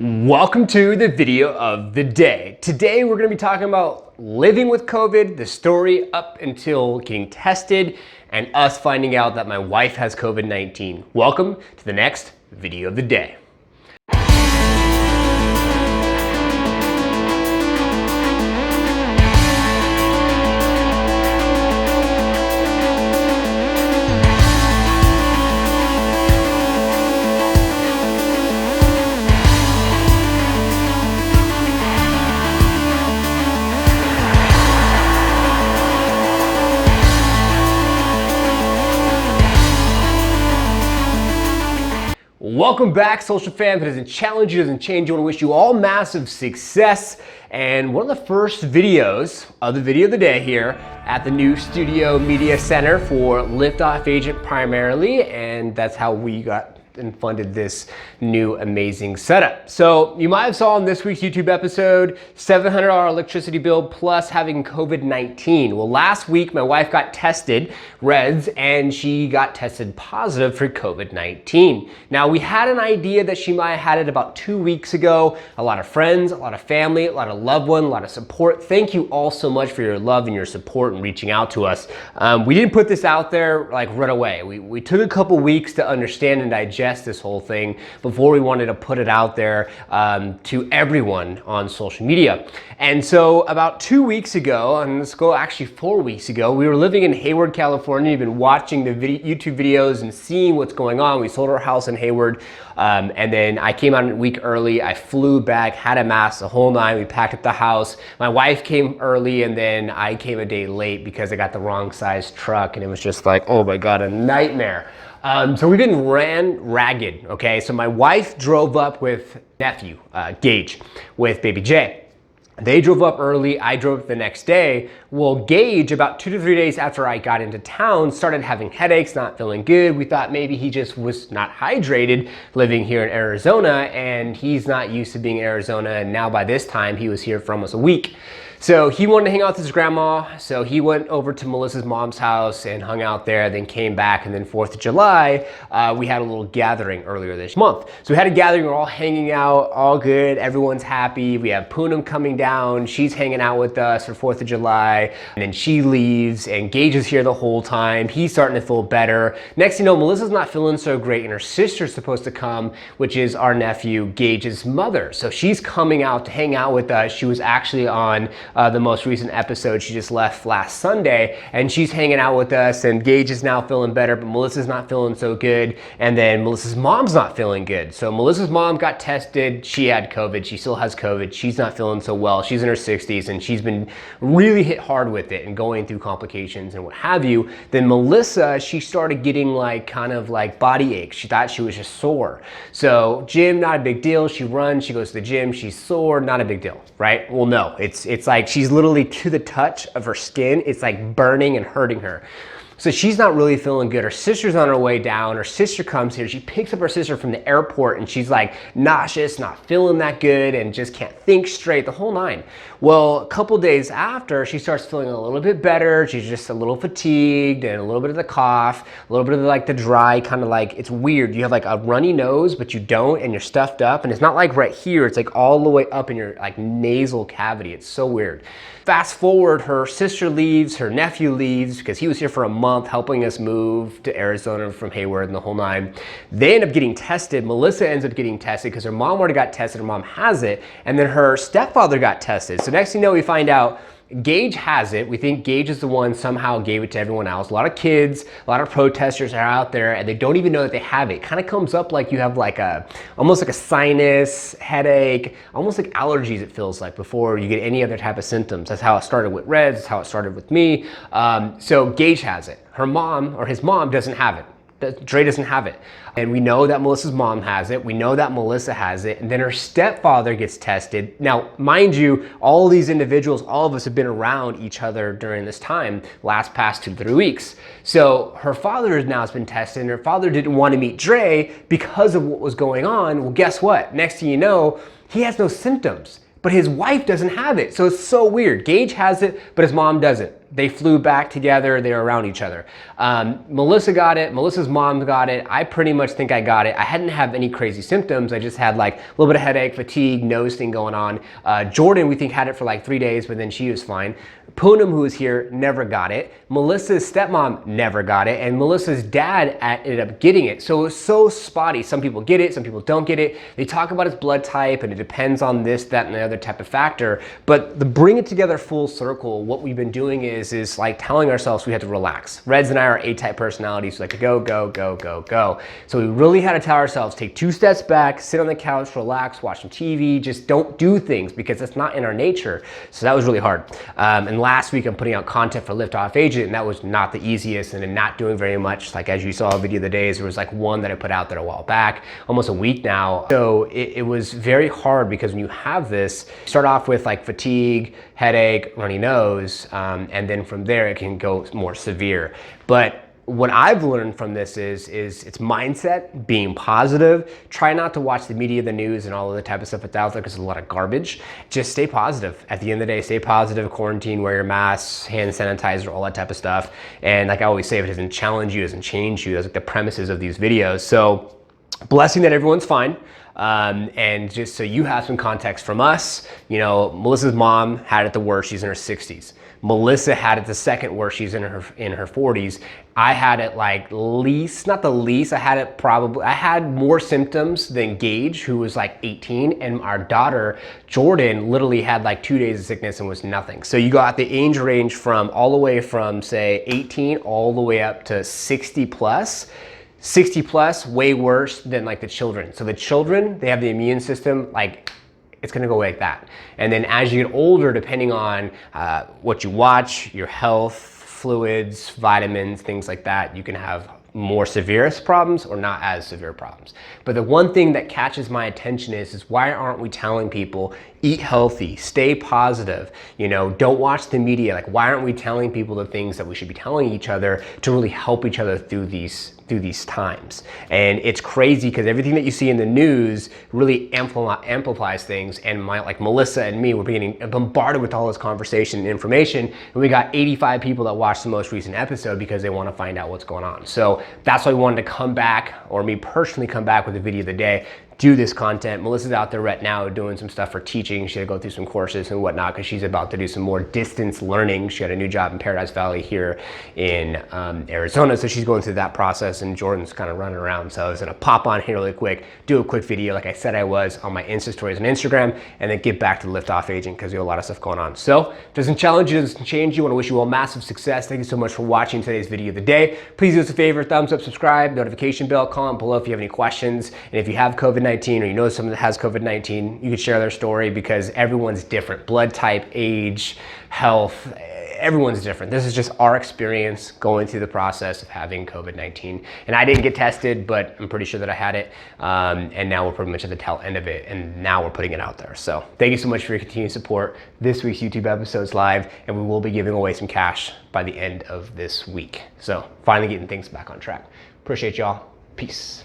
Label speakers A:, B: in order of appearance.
A: Welcome to the video of the day. Today we're going to be talking about living with COVID, the story up until getting tested, and us finding out that my wife has COVID-19. Welcome to the next video of the day. Welcome back, social fam. If it doesn't challenge you, doesn't change you, I want to wish you all massive success. And one of the first videos of the video of the day here at the new Studio Media Center for Liftoff Agent primarily, and that's how we got and funded this new amazing setup. So you might have saw in this week's YouTube episode, $700 electricity bill plus having COVID-19. Well, last week my wife got tested, Reds, and she got tested positive for COVID-19. Now we had an idea that she might have had it about 2 weeks ago. A lot of friends, a lot of family, a lot of loved ones, a lot of support. Thank you all so much for your love and your support and reaching out to us. We didn't put this out there like right away. We took a couple weeks to understand and digest this whole thing before we wanted to put it out there to everyone on social media. And so about 2 weeks ago, and let's go actually 4 weeks ago, we were living in Hayward, California. We've been watching the YouTube videos and seeing what's going on. We sold our house in Hayward, and then I came out a week early. I flew back, had a mask the whole night. We packed up the house. My wife came early, and then I came a day late because I got the wrong size truck, and it was just like, oh my God, a nightmare. So we've been ran ragged, okay? So my wife drove up with nephew, Gage, with babyJ. They drove up early, I drove up the next day. Well, Gage, about 2 to 3 days after I got into town, started having headaches, not feeling good. We thought maybe he just was not hydrated living here in Arizona, and he's not used to being in Arizona, and now by this time, he was here for almost a week. So he wanted to hang out with his grandma, so he went over to Melissa's mom's house and hung out there, then came back, and then 4th of July, we had a little gathering earlier this month. So we had a gathering, we're all hanging out, all good, everyone's happy. We have Poonam coming down, she's hanging out with us for 4th of July, and then she leaves, and Gage is here the whole time. He's starting to feel better. Next thing you know, Melissa's not feeling so great, and her sister's supposed to come, which is our nephew, Gage's mother. So she's coming out to hang out with us. She was actually on the most recent episode. She just left last Sunday, and she's hanging out with us, and Gage is now feeling better, but Melissa's not feeling so good, and then Melissa's mom's not feeling good. So Melissa's mom got tested. She had COVID. She still has COVID. She's not feeling so well. She's in her 60s, and she's been really hit hard with it and going through complications and what have you. Then Melissa, she started getting like kind of like body aches. She thought she was just sore. So gym, not a big deal. She runs, she goes to the gym, she's sore, not a big deal, right? Well, no, it's like she's literally to the touch of her skin. It's like burning and hurting her. So she's not really feeling good. Her sister's on her way down. Her sister comes here. She picks up her sister from the airport, and she's like nauseous, not feeling that good, and just can't think straight, the whole nine. Well, a couple days after, she starts feeling a little bit better. She's just a little fatigued and a little bit of the cough, a little bit of like the dry, kind of like, it's weird. You have like a runny nose, but you don't, and you're stuffed up, and it's not like right here. It's like all the way up in your like nasal cavity. It's so weird. Fast forward, her sister leaves, her nephew leaves because he was here for a month helping us move to Arizona from Hayward and the whole nine. They end up getting tested. Melissa ends up getting tested because her mom already got tested, her mom has it, and then her stepfather got tested. So next thing you know, we find out Gage has it. We think Gage is the one somehow gave it to everyone else. A lot of kids, a lot of protesters are out there, and they don't even know that they have it. It kind of comes up like you have like almost like a sinus, headache, almost like allergies it feels like before you get any other type of symptoms. That's how it started with Reds, that's how it started with me. So Gage has it. Her mom, or his mom, doesn't have it. Dre doesn't have it. And we know that Melissa's mom has it. We know that Melissa has it. And then her stepfather gets tested. Now, mind you, all these individuals, all of us have been around each other during this time, past 2 to 3 weeks. So her father now has been tested, and her father didn't want to meet Dre because of what was going on. Well, guess what? Next thing you know, he has no symptoms, but his wife doesn't have it. So it's so weird. Gage has it, but his mom doesn't. they flew back together, they were around each other. Melissa got it, Melissa's mom got it. I pretty much think I got it. I hadn't had any crazy symptoms. I just had like a little bit of headache, fatigue, nose thing going on. Jordan, we think, had it for like 3 days, but then she was fine. Poonam, who was here, never got it. Melissa's stepmom never got it, and Melissa's dad ended up getting it. So it was so spotty. Some people get it, some people don't get it. They talk about its blood type, and it depends on this, that, and the other type of factor. But the bring it together full circle, what we've been doing is like telling ourselves we had to relax. Reds and I are A-type personalities, so like go, go, go, go, go. So we really had to tell ourselves, take 2 steps back, sit on the couch, relax, watch some TV, just don't do things because that's not in our nature. So that was really hard. And last week I'm putting out content for Liftoff Agent, and that was not the easiest, and not doing very much. Like as you saw a video of the days, there was like one that I put out there a while back, almost a week now. So it was very hard because when you have this, you start off with like fatigue, headache, runny nose, and then from there it can go more severe. But what I've learned from this is it's mindset, being positive. Try not to watch the media, the news, and all of the type of stuff that's out there because there's a lot of garbage. Just stay positive. At the end of the day, stay positive, quarantine, wear your masks, hand sanitizer, all that type of stuff. And like I always say, if it doesn't challenge you, it doesn't change you. That's like the premises of these videos. So blessing that everyone's fine. And just so you have some context from us, you know, Melissa's mom had it the worst. She's in her 60s. Melissa had it the second worst. She's in her 40s. I had it like not the least. I had more symptoms than Gage, who was like 18, and our daughter Jordan literally had like 2 days of sickness and was nothing. So you got the age range from all the way from say 18 all the way up to 60 plus. 60 plus, way worse than like the children. So the children, they have the immune system like it's gonna go like that. And then as you get older, depending on what you watch, your health, fluids, vitamins, things like that, you can have more severe problems or not as severe problems. But the one thing that catches my attention is why aren't we telling people eat healthy, stay positive, you know, don't watch the media. Like why aren't we telling people the things that we should be telling each other to really help each other through these times? And it's crazy because everything that you see in the news really amplifies things. And like Melissa and me, we're getting bombarded with all this conversation and information. And we got 85 people that watched the most recent episode because they want to find out what's going on. So that's why we wanted to come back, or me personally come back with the video of the day, do this content. Melissa's out there right now doing some stuff for teaching. She had to go through some courses and whatnot because she's about to do some more distance learning. She had a new job in Paradise Valley here in Arizona, so she's going through that process, and Jordan's kind of running around. So I was gonna pop on here really quick, do a quick video like I said I was on my Insta stories on Instagram, and then get back to the Liftoff Agent because we have a lot of stuff going on. So if it doesn't challenge you, doesn't change you, I wanna wish you all massive success. Thank you so much for watching today's video of the day. Please do us a favor, thumbs up, subscribe, notification bell, comment below if you have any questions. And if you have COVID-19 or you know someone that has COVID-19, you can share their story because everyone's different. Blood type, age, health, everyone's different. This is just our experience going through the process of having COVID-19. And I didn't get tested, but I'm pretty sure that I had it. And now we're pretty much at the tail end of it, and now we're putting it out there. So thank you so much for your continued support. This week's YouTube episode's live, and we will be giving away some cash by the end of this week. So finally getting things back on track. Appreciate y'all. Peace.